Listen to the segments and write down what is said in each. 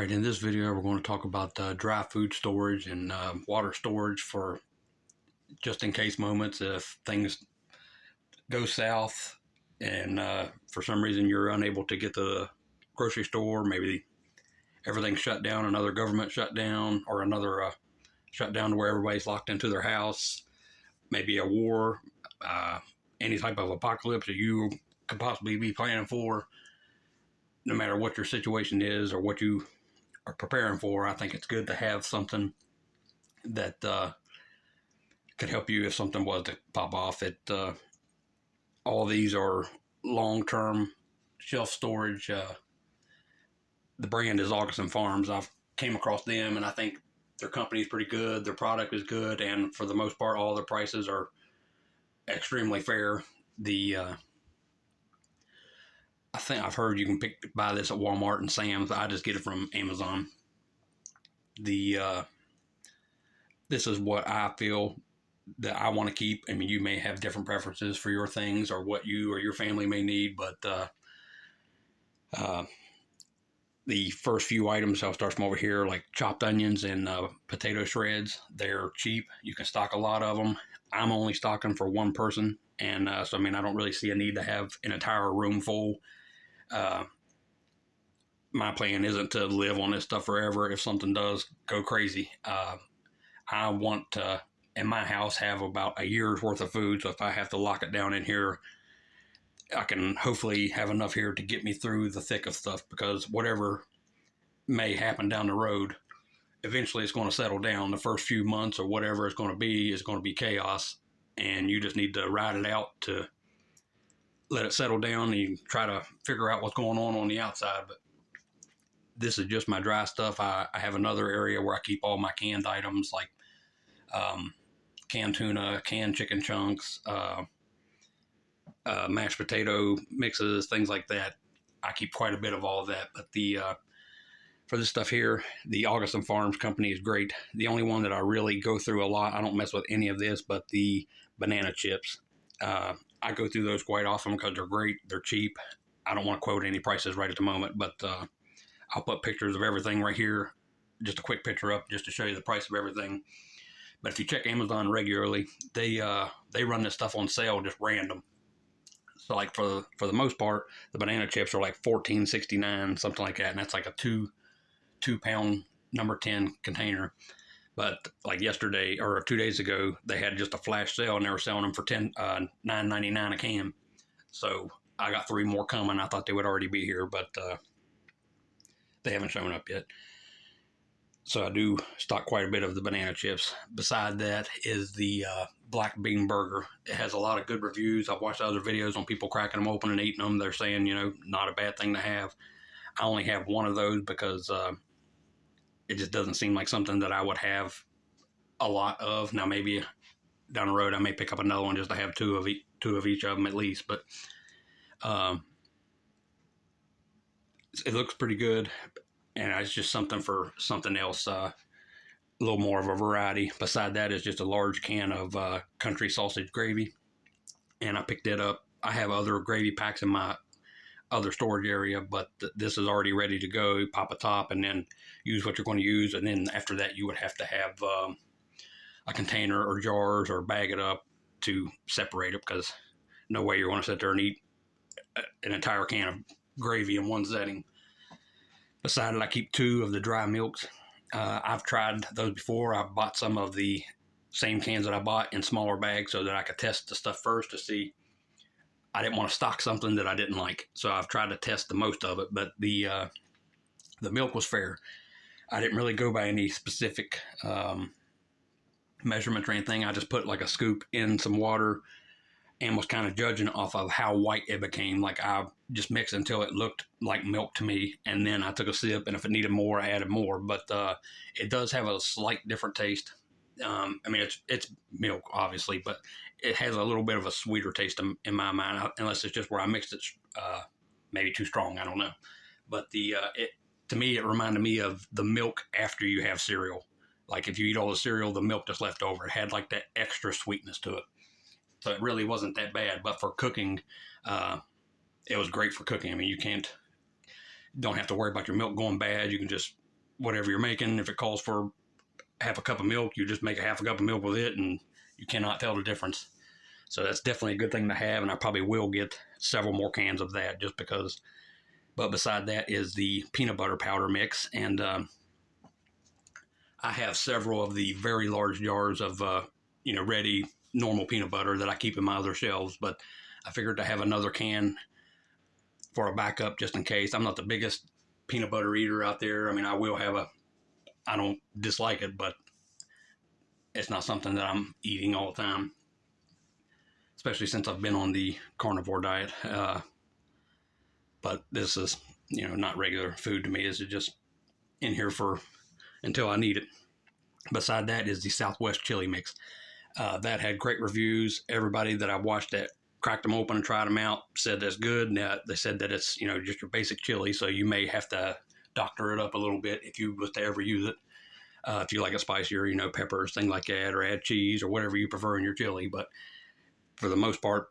Alright, in this video we're going to talk about dry food storage and water storage for just in case moments if things go south and for some reason you're unable to get to the grocery store, maybe everything's shut down, another government shutdown, or another shutdown to where everybody's locked into their house, maybe a war, any type of apocalypse that you could possibly be planning for. No matter what your situation is or what you are preparing for, I think it's good to have something that could help you if something was to pop off. All these are long-term shelf storage. The brand is Augasonfarms. I've came across them, and I think their company is pretty good. Their product is good, and for the most part, all their prices are extremely fair. I think I've heard you can buy this at Walmart and Sam's. I just get it from Amazon. This is what I feel that I want to keep. I mean, you may have different preferences for your things or what you or your family may need, but the first few items, I'll start from over here, like chopped onions and potato shreds. They're cheap. You can stock a lot of them. I'm only stocking for one person, and so I mean, I don't really see a need to have an entire room full. My plan isn't to live on this stuff forever if something does go crazy. I want to, in my house, have about a year's worth of food, so if I have to lock it down in here, I can hopefully have enough here to get me through the thick of stuff, because whatever may happen down the road, eventually it's going to settle down. The first few months or whatever it's going to be chaos, and you just need to ride it out to let it settle down, and you try to figure out what's going on the outside. But this is just my dry stuff. I have another area where I keep all my canned items, like canned tuna, canned chicken chunks, mashed potato mixes, things like that. I keep quite a bit of all of that. But for this stuff here, the Augasonfarms company is great. The only one that I really go through a lot, I don't mess with any of this, but the banana chips. I go through those quite often because they're great. They're cheap. I don't want to quote any prices right at the moment, but I'll put pictures of everything right here. Just a quick picture up just to show you the price of everything. But if you check Amazon regularly, they run this stuff on sale just random. So like for the most part, the banana chips are like $14.69, something like that, and that's like a two pound number 10 container. But like yesterday or 2 days ago, they had just a flash sale and they were selling them for $9.99 a can. So I got 3 more coming. I thought they would already be here, but they haven't shown up yet. So I do stock quite a bit of the banana chips. Beside that is the black bean burger. It has a lot of good reviews. I've watched other videos on people cracking them open and eating them. They're saying, you know, not a bad thing to have. I only have one of those because it just doesn't seem like something that I would have a lot of. Now, maybe down the road I may pick up another one just to have two of each of them at least. But it looks pretty good, and it's just something for something else, a little more of a variety. Beside that is just a large can of country sausage gravy, and I picked it up. I have other gravy packs in my other storage area, but this is already ready to go. You pop a top and then use what you're going to use, and then after that you would have to have a container or jars or bag it up to separate it, because no way you're going to sit there and eat an entire can of gravy in one setting. Beside it, I keep 2 of the dry milks. I've tried those before. I bought some of the same cans that I bought in smaller bags so that I could test the stuff first to see. I didn't want to stock something that I didn't like, so I've tried to test the most of it. But the milk was fair. I didn't really go by any specific measurements or anything. I just put like a scoop in some water and was kind of judging off of how white it became. Like I just mixed until it looked like milk to me, and then I took a sip, and if it needed more, I added more. But it does have a slight different taste. I mean, it's milk, obviously, but it has a little bit of a sweeter taste in my mind, unless it's just where I mixed it maybe too strong. I don't know. But to me, it reminded me of the milk after you have cereal. Like if you eat all the cereal, the milk just left over. It had like that extra sweetness to it. So it really wasn't that bad. But for cooking, it was great for cooking. I mean, don't have to worry about your milk going bad. You can just whatever you're making. If it calls for half a cup of milk, you just make a half a cup of milk with it, and you cannot tell the difference. So that's definitely a good thing to have, and I probably will get several more cans of that just because. But beside that is the peanut butter powder mix, and I have several of the very large jars of ready normal peanut butter that I keep in my other shelves. But I figured to have another can for a backup just in case. I'm not the biggest peanut butter eater out there. I mean, I don't dislike it, but it's not something that I'm eating all the time, especially since I've been on the carnivore diet. But this is, not regular food to me. This is just in here for until I need it. Beside that is the Southwest chili mix. That had great reviews. Everybody that I watched that cracked them open and tried them out said that's good. Now, they said that it's, just your basic chili, so you may have to doctor it up a little bit if you was to ever use it. If you like it spicier, peppers, things like that, or add cheese or whatever you prefer in your chili. But for the most part,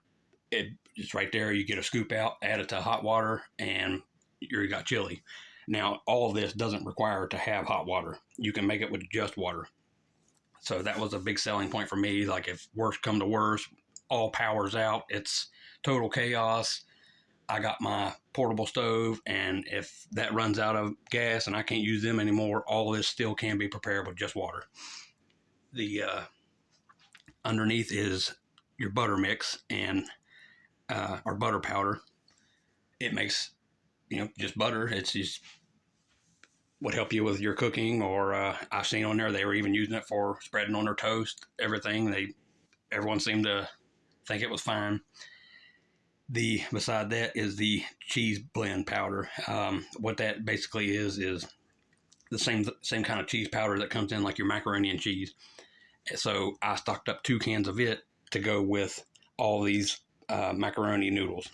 it's right there. You get a scoop out, add it to hot water, and you got chili. Now, all of this doesn't require to have hot water. You can make it with just water. So that was a big selling point for me. Like, if worst come to worst, all power's out, it's total chaos. I got my portable stove, and if that runs out of gas and I can't use them anymore, all this still can be prepared with just water. The underneath is your butter mix and or butter powder. It makes just butter. It's just would help you with your cooking, or I've seen on there they were even using it for spreading on their toast. Everyone seemed to think it was fine. Beside that is the cheese blend powder. What that basically is the same kind of cheese powder that comes in like your macaroni and cheese. So I stocked up 2 cans of it to go with all these macaroni noodles.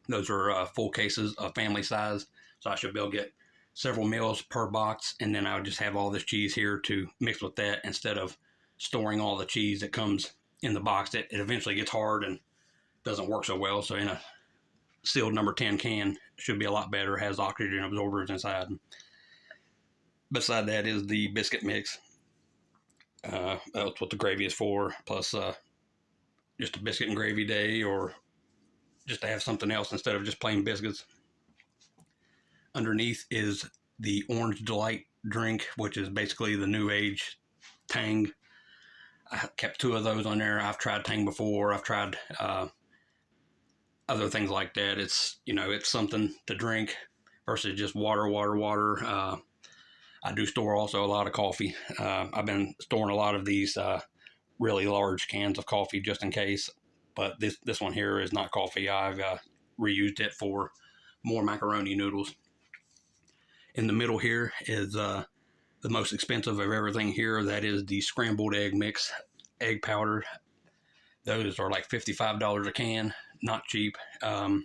Those are full cases of family size, so I should be able to get several meals per box, and then I would just have all this cheese here to mix with that instead of storing all the cheese that comes in the box. It eventually gets hard and doesn't work so well, so in a sealed number 10 can should be a lot better, has oxygen absorbers inside. Beside that is the biscuit mix. That's what the gravy is for, plus just a biscuit and gravy day, or just to have something else instead of just plain biscuits. Underneath is the Orange Delight drink, which is basically the new age Tang. I kept 2 of those on there. I've tried Tang before. I've tried other things like that. It's something to drink versus just water. I do store also a lot of coffee. I've been storing a lot of these really large cans of coffee just in case. But this one here is not coffee. I've reused it for more macaroni noodles. In the middle here is the most expensive of everything here. That is the scrambled egg mix, egg powder. Those are like $55 a can, not cheap. I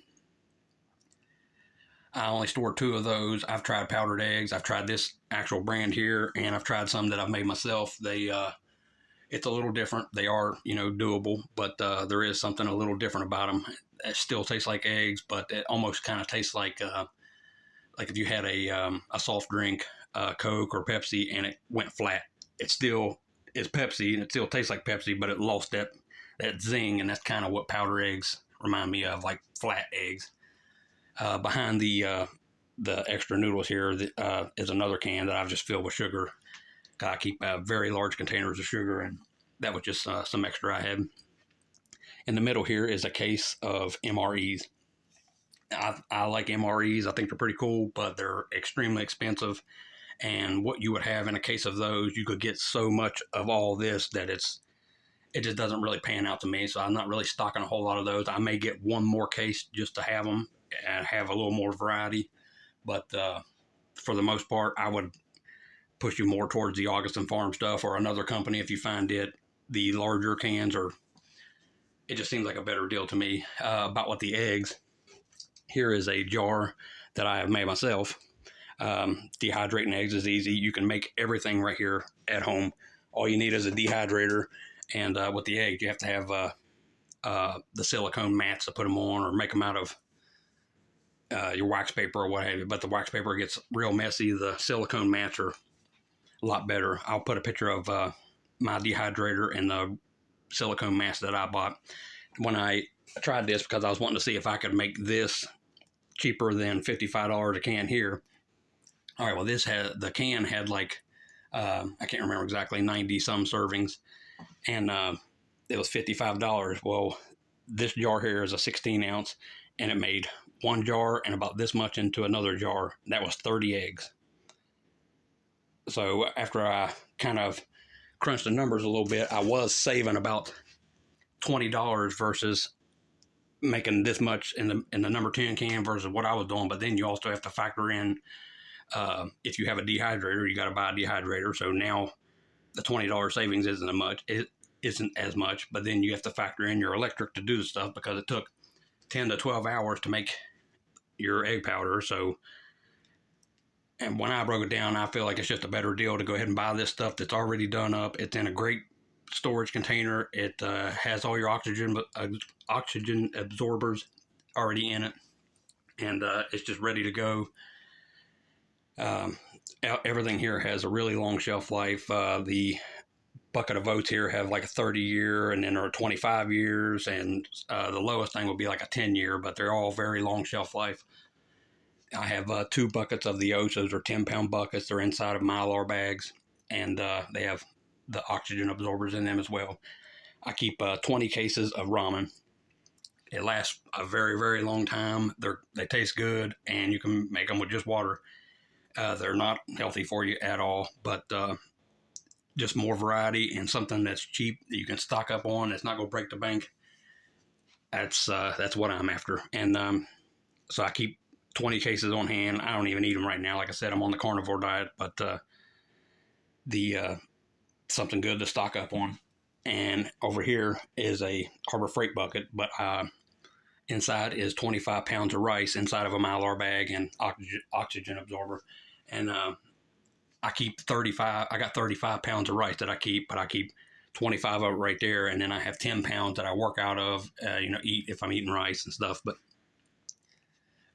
only store 2 of those. I've tried powdered eggs. I've tried this actual brand here, and I've tried some that I've made myself. It's a little different. They are, doable, but there is something a little different about them. It still tastes like eggs, but it almost kind of tastes like if you had a soft drink, Coke or Pepsi, and it went flat. It still is Pepsi, and it still tastes like Pepsi, but it lost that zing, and that's kind of what powdered eggs remind me of, like flat eggs. Behind the extra noodles here is another can that I've just filled with sugar. I keep very large containers of sugar, and that was just some extra I had. In the middle here is a case of MREs. I like MREs. I think they're pretty cool, but they're extremely expensive. And what you would have in a case of those, you could get so much of all this that it just doesn't really pan out to me. So I'm not really stocking a whole lot of those. I may get one more case just to have them and have a little more variety. But for the most part, I would push you more towards the augasonfarms stuff or another company if you find it. The larger cans it just seems like a better deal to me. About what the eggs, here is a jar that I have made myself. Dehydrating eggs is easy. You can make everything right here at home. All you need is a dehydrator, and with the eggs, you have to have the silicone mats to put them on, or make them out of your wax paper or what have you. But the wax paper gets real messy. The silicone mats are a lot better. I'll put a picture of my dehydrator and the silicone mats that I bought. When I tried this, because I was wanting to see if I could make this cheaper than $55 a can here. All right, well, the can had like, I can't remember exactly, 90 some servings, and it was $55. Well, this jar here is a 16 ounce, and it made one jar and about this much into another jar. That was 30 eggs. So after I kind of crunched the numbers a little bit, I was saving about $20 versus making this much in the number 10 can versus what I was doing. But then you also have to factor in if you have a dehydrator, you got to buy a dehydrator. So now the $20 savings isn't as much, but then you have to factor in your electric to do the stuff, because it took 10 to 12 hours to make your egg powder. So, and when I broke it down, I feel like it's just a better deal to go ahead and buy this stuff that's already done up. It's in a great storage container. It has all your oxygen absorbers already in it, and it's just ready to go. Everything here has a really long shelf life. The bucket of oats here have like a 30-year, and then there are 25 years, and the lowest thing will be like a 10-year, but they're all very long shelf life. I have 2 buckets of the oats. Those are 10-pound buckets. They're inside of Mylar bags, and they have the oxygen absorbers in them as well. I keep 20 cases of ramen. It lasts a very, very long time. They taste good, and you can make them with just water. They're not healthy for you at all, but just more variety and something that's cheap that you can stock up on. That's not going to break the bank. That's what I'm after. And so I keep 20 cases on hand. I don't even eat them right now. Like I said, I'm on the carnivore diet, but something good to stock up on. And over here is a Harbor Freight bucket, but inside is 25 pounds of rice inside of a Mylar bag and oxygen absorber. And I keep 35. I got 35 pounds of rice that I keep, but I keep 25 of it right there. And then I have 10 pounds that I work out of, eat if I'm eating rice and stuff. But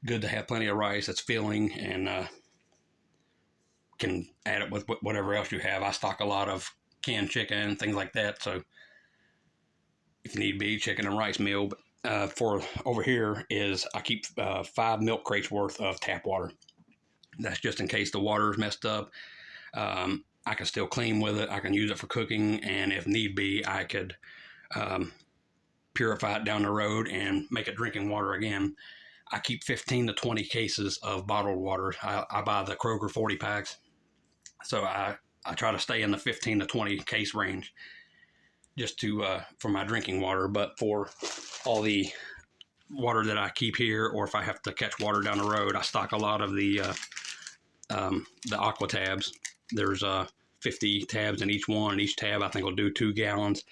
good to have plenty of rice. It's filling, and can add it with whatever else you have. I stock a lot of canned chicken, things like that. So if need be, chicken and rice meal. But for over here is I keep 5 milk crates worth of tap water. That's just in case the water is messed up. I can still clean with it. I can use it for cooking, and if need be, I could purify it down the road and make it drinking water again. I keep 15 to 20 cases of bottled water. I buy the Kroger 40 packs. So I try to stay in the 15 to 20 case range just for my drinking water. But for all the water that I keep here, or if I have to catch water down the road, I stock a lot of the aqua tabs. There's 50 tabs in each one. Each tab I think will do 2 gallons.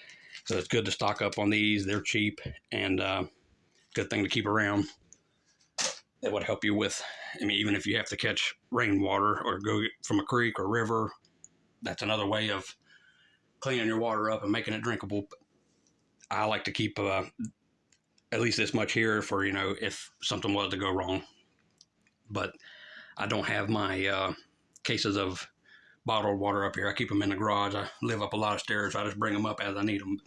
So it's good to stock up on these. They're cheap, and good thing to keep around. That would help you with, even if you have to catch rainwater or go from a creek or river, that's another way of cleaning your water up and making it drinkable. I like to keep at least this much here for, if something was to go wrong. But I don't have my cases of bottled water up here. I keep them in the garage. I live up a lot of stairs, so I just bring them up as I need them.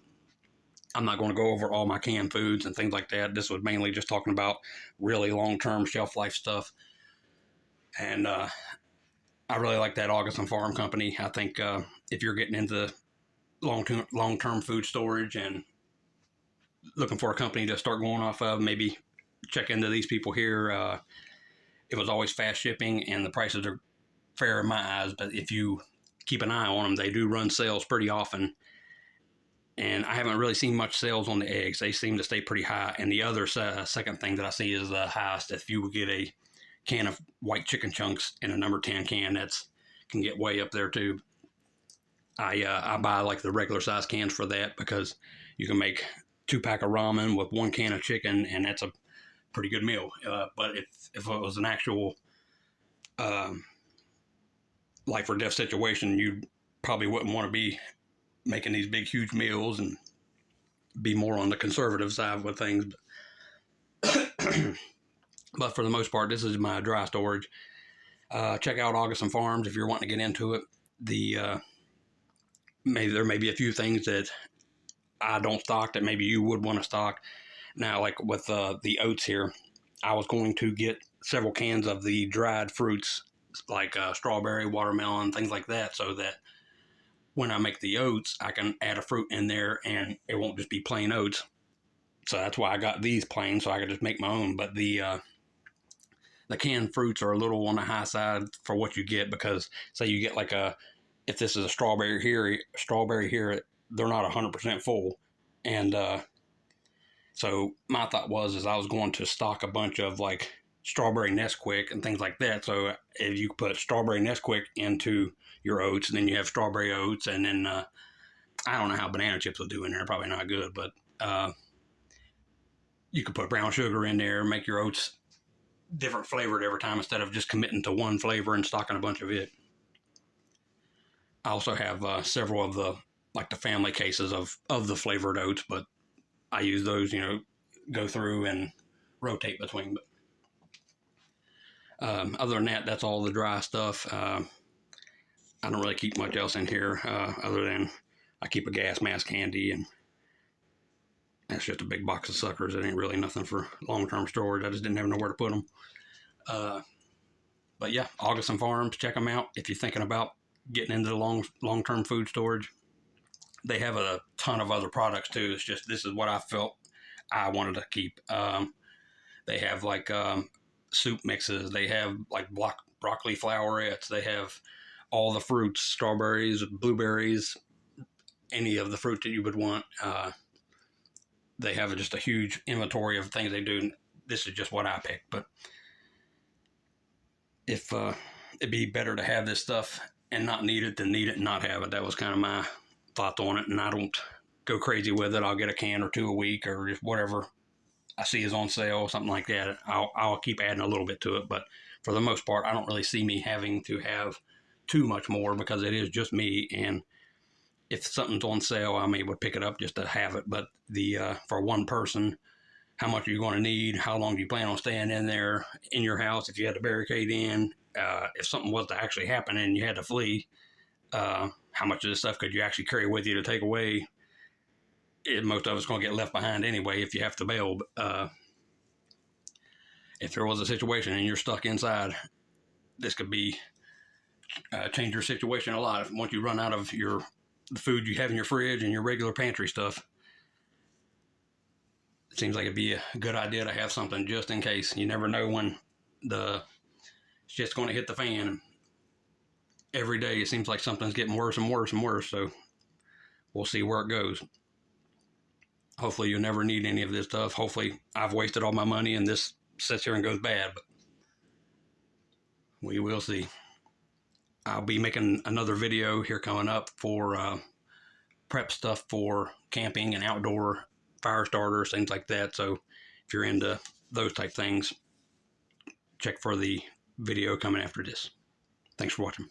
I'm not going to go over all my canned foods and things like that. This was mainly just talking about really long-term shelf life stuff. And I really like that Augasonfarms company. I think if you're getting into long-term food storage and looking for a company to start going off of, maybe check into these people here. It was always fast shipping, and the prices are fair in my eyes. But if you keep an eye on them, they do run sales pretty often. And I haven't really seen much sales on the eggs. They seem to stay pretty high. And the other second thing that I see is the highest. If you get a can of white chicken chunks in a number 10 can, that's can get way up there too. I buy like the regular size cans for that, because you can make 2-pack of ramen with 1 can of chicken, and that's a pretty good meal. But if it was an actual life or death situation, you probably wouldn't want to be making these big, huge meals, and be more on the conservative side with things. But for the most part, this is my dry storage. Check out Farms if you're wanting to get into it. Maybe there may be a few things that I don't stock that maybe you would want to stock. Now, like with the oats here, I was going to get several cans of the dried fruits like strawberry, watermelon, things like that, so that when I make the oats, I can add a fruit in there and it won't just be plain oats. So that's why I got these plain, so I could just make my own. But the canned fruits are a little on the high side for what you get, because say you get like if this is a strawberry here, they're not 100% full. And so my thought is I was going to stock a bunch of like strawberry Nesquik and things like that. So if you put strawberry Nesquik into your oats, and then you have strawberry oats, and then I don't know how banana chips will do in there, probably not good, but you could put brown sugar in there, make your oats different flavored every time instead of just committing to one flavor and stocking a bunch of it. I also have several of the family cases of the flavored oats, but I use those, go through and rotate between. But other than that, that's all the dry stuff. I don't really keep much else in here other than I keep a gas mask handy, and that's just a big box of suckers. It ain't really nothing for long-term storage. I just didn't ever know where to put them. But yeah, Farms, check them out if you're thinking about getting into the long-term food storage. They have a ton of other products too. It's just this is what I felt I wanted to keep. They have like soup mixes. They have like broccoli flowerets. They have all the fruits, strawberries, blueberries, any of the fruit that you would want. They have just a huge inventory of things they do. This is just what I picked. But if it'd be better to have this stuff and not need it than need it and not have it. That was kind of my thoughts on it. And I don't go crazy with it. I'll get a can or two a week, or just whatever I see is on sale, something like that. I'll keep adding a little bit to it. But for the most part, I don't really see me having to have too much more, because it is just me. And if something's on sale, I'm able to pick it up just to have it. But for one person, how much are you going to need? How long do you plan on staying in there in your house if you had to barricade in? If something was to actually happen and you had to flee, how much of this stuff could you actually carry with you to take away? Most of it's going to get left behind anyway if you have to bail. If there was a situation and you're stuck inside, this could change your situation a lot. Once you run out of the food you have in your fridge and your regular pantry stuff, it seems like it'd be a good idea to have something just in case. You never know when it's just going to hit the fan. Every day it seems like something's getting worse and worse and worse, so we'll see where it goes. Hopefully you'll never need any of this stuff. Hopefully I've wasted all my money and this sits here and goes bad, but we will see. I'll be making another video here coming up for prep stuff for camping and outdoor fire starters, things like that. So if you're into those type things, check for the video coming after this. Thanks for watching.